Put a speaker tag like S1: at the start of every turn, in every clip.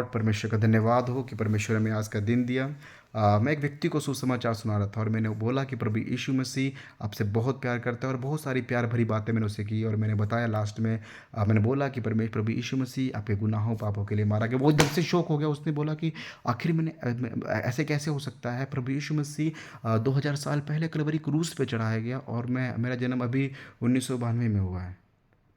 S1: Lord. परमेश्वर का धन्यवाद हो कि परमेश्वर ने हमें आज का दिन दिया। मैं एक व्यक्ति को सुसमाचार सुना रहा था और मैंने बोला कि प्रभु यीशु मसीह आपसे बहुत प्यार करता है और बहुत सारी प्यार भरी बातें मैंने उससे की और मैंने बताया लास्ट में। मैंने बोला कि प्रभु यीशु मसीह आपके गुनाहों पापों के लिए मारा गया। वो एकदम से शौक हो गया। उसने बोला कि आखिर ऐसे कैसे हो सकता है? प्रभु यीशु मसीह 2000 साल पहले कलवरी क्रूस पे चढ़ाया गया और मेरा जन्म अभी 1992 में हुआ है।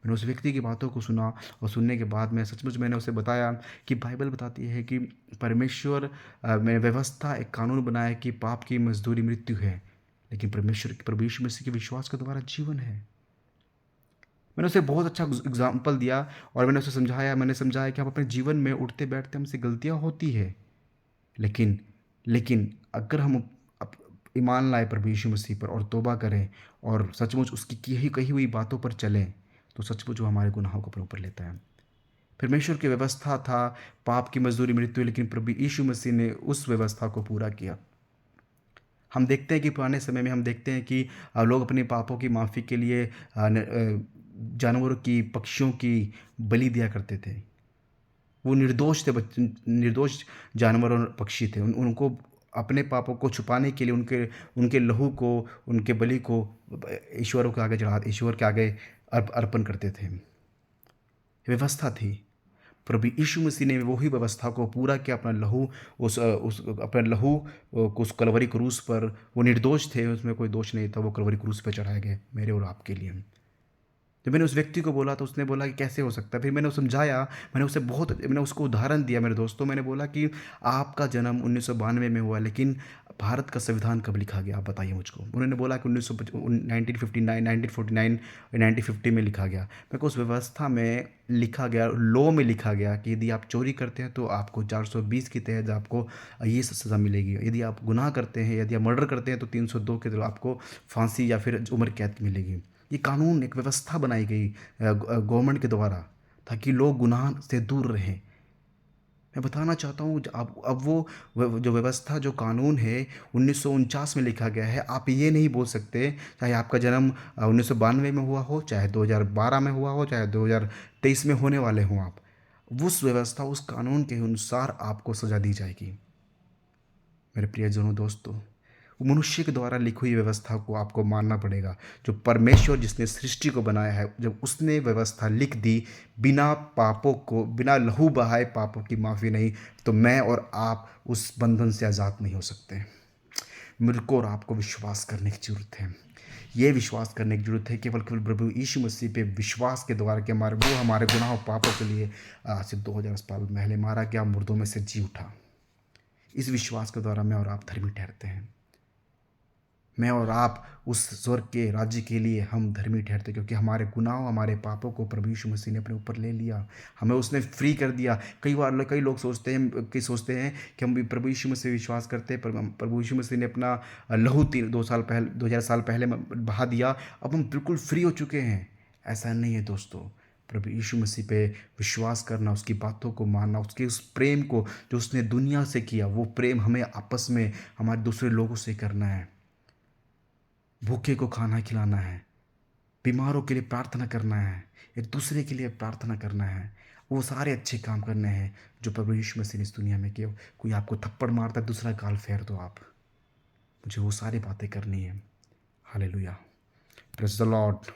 S1: मैंने उस व्यक्ति की बातों को सुना और सुनने के बाद मैं सचमुच मैंने उसे बताया कि बाइबल बताती है कि परमेश्वर में व्यवस्था एक कानून बनाया है कि पाप की मजदूरी मृत्यु है, लेकिन परमेश्वर प्रभु यीशु मसीह के विश्वास के द्वारा जीवन है। मैंने उसे बहुत अच्छा एग्जाम्पल दिया और मैंने समझाया कि हम अपने जीवन में उठते बैठते हमसे गलतियाँ होती है, लेकिन लेकिन अगर हम ईमान लाए प्रभु यीशु मसीह पर और तौबा करें और सचमुच उसकी कही हुई बातों पर चलें, तो सचमुच वो हमारे गुनाहों को अपने ऊपर लेता है। परमेश्वर की व्यवस्था था पाप की मजदूरी मृत्यु, लेकिन प्रभु यीशु मसीह ने उस व्यवस्था को पूरा किया। हम देखते हैं कि पुराने समय में हम देखते हैं कि लोग अपने पापों की माफ़ी के लिए जानवरों की, पक्षियों की बलि दिया करते थे। वो निर्दोष थे, निर्दोष जानवर और पक्षी थे। उनको अपने पापों को छुपाने के लिए उनके उनके लहू को, उनके बलि को ईश्वर के आगे अर्पण करते थे। व्यवस्था थी। प्रभु यीशु मसीह ने वही व्यवस्था को पूरा किया। अपना लहू उस अपना लहू को उस कलवरी क्रूस पर, वो निर्दोष थे, उसमें कोई दोष नहीं था, वो कलवरी क्रूस पर चढ़ाए गए मेरे और आपके लिए। जब मैंने उस व्यक्ति को बोला तो उसने बोला कि कैसे हो सकता है? फिर मैंने समझाया, मैंने उसको उदाहरण दिया मेरे दोस्तों। मैंने बोला कि आपका जन्म 1992 में हुआ, लेकिन भारत का संविधान कब लिखा गया, आप बताइए मुझको। उन्होंने बोला कि 1959, 1949, 1950 में लिखा गया। मैं को उस व्यवस्था में लिखा गया, लॉ में लिखा गया कि यदि आप चोरी करते हैं तो आपको 420 के तहत आपको ये सज़ा मिलेगी। यदि आप गुनाह करते हैं, यदि आप मर्डर करते हैं तो 302 के तहत आपको फांसी या फिर उम्र कैद मिलेगी। ये कानून, एक व्यवस्था बनाई गई गवर्नमेंट के द्वारा, ताकि लोग गुनाह से दूर रहें। मैं बताना चाहता हूँ अब वो जो व्यवस्था, जो कानून है 1949 में लिखा गया है। आप ये नहीं बोल सकते, चाहे आपका जन्म 1992 में हुआ हो, चाहे 2012 में हुआ हो, चाहे 2023 में होने वाले हों आप, उस व्यवस्था, उस कानून के अनुसार आपको सज़ा दी जाएगी। मेरे प्रियजनों, दोस्तों, वो मनुष्य के द्वारा लिखी हुई व्यवस्था को आपको मानना पड़ेगा। जो परमेश्वर जिसने सृष्टि को बनाया है, जब उसने व्यवस्था लिख दी, बिना पापों को, बिना लहू बहाए पापों की माफ़ी नहीं, तो मैं और आप उस बंधन से आज़ाद नहीं हो सकते। मेरे को और आपको विश्वास करने की ज़रूरत है। ये विश्वास करने की ज़रूरत है केवल केवल प्रभु यीशु मसीह पे विश्वास के द्वारा कि वो हमारे गुनाह और पापों के लिए आज से 2000 साल पहले मारा गया, मुर्दों में से जी उठा। इस विश्वास के द्वारा मैं और आप धर्मी ठहरते हैं। मैं और आप उस स्वर्ग के राज्य के लिए हम धर्मी ठहरते, क्योंकि हमारे गुनाहों, हमारे पापों को प्रभु यीशु मसीह ने अपने ऊपर ले लिया। हमें उसने फ्री कर दिया। कई लोग सोचते हैं कि हम भी प्रभु यीशु मसीह विश्वास करते हैं, पर प्रभु यीशु मसीह ने अपना लहू 2000 साल पहले बहा दिया, अब हम बिल्कुल फ्री हो चुके हैं। ऐसा नहीं है दोस्तों। प्रभु यीशु मसीह पे विश्वास करना, उसकी बातों को मानना, उसके उस प्रेम को जो उसने दुनिया से किया, वो प्रेम हमें आपस में, हमारे दूसरे लोगों से करना है। भूखे को खाना खिलाना है, बीमारों के लिए प्रार्थना करना है, एक दूसरे के लिए प्रार्थना करना है। वो सारे अच्छे काम करने हैं जो प्रभु यीशु मसीह ने इस दुनिया में किए। कोई आपको थप्पड़ मारता है, दूसरा गाल फेर दो आप। मुझे वो सारी बातें करनी है। Hallelujah, praise the Lord.